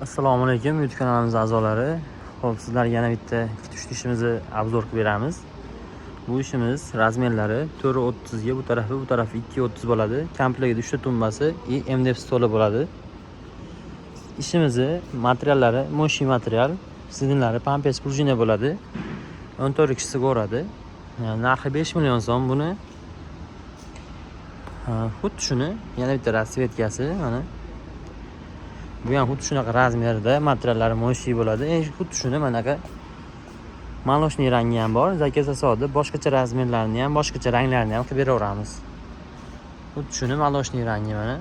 Assalomu alaykum YouTube kanalimiz a'zolari. Xo'p, sizlarga yana bitta kitush ishimizni obzor qilib beramiz. Bu ishimiz razmerlari 4.30 ga bu tarafi 2.30 bo'ladi. Komplektida 3 ta tumbasi и MDF stoli bo'ladi. Ishimizni materiallari moshi material, sidinlari pampers prujina bo'ladi. 14 kishisiga o'radi. Narxi 5 million so'm buni. Xuddi shuni yana bitta rasvetkasi mana. Bu ham xuddi shunaqa razmerda materiallari moshi bo'ladi. Xuddi shuni manaqa maloshniy rangi ham bor. Zakaz asosida boshqacha razmerlarni ham, boshqacha ranglarni ham qilib beraveramiz. Xuddi shuni maloshniy rangi mana.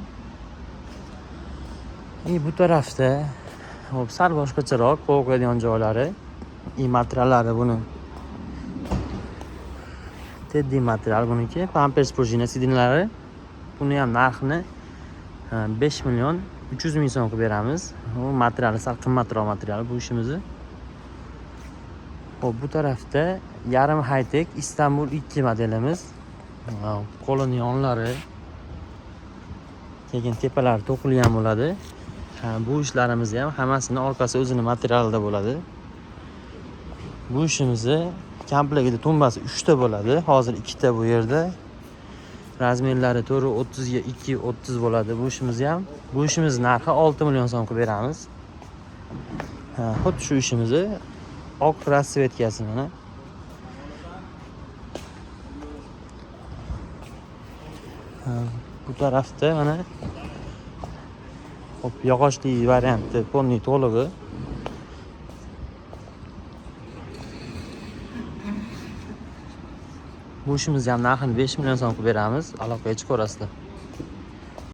Bu tarafda hop sal boshqacharoq qo'yadigan joylari, materiallari buni teddy material buniki, pampers prujina sidinlari. Buni ham narxini 5 million 300 ming so'm qilib beramiz. Bu materiali sal qimmatroq material bu ishimizni. Hop, bu tarafda yarim high-tech Istanbul 2 modelimiz. Qo'lini yonlari, keyin tepalari to'qilgan bo'ladi. Bu ishlarimiz ham hammasini orqasi o'zini materialida bo'ladi. Bu ishimizni komplektida tumbasi 3 ta bo'ladi. Hozir 2 ta bu yerda. Razmerlari 4.30 ga 2.30 bo'ladi bu ishimiz ham. Bu ishimiz narxi 6 million so'm qilib beramiz. Xuddi shu ishimizni oq rasvetkasi mana. Bu tarafda mana hop yog'ochli varianti polniy to'lig'i. Bu ishimiz ham narxini 5 million so'm qilib beramiz. Aloqaga chiqaverasizlar.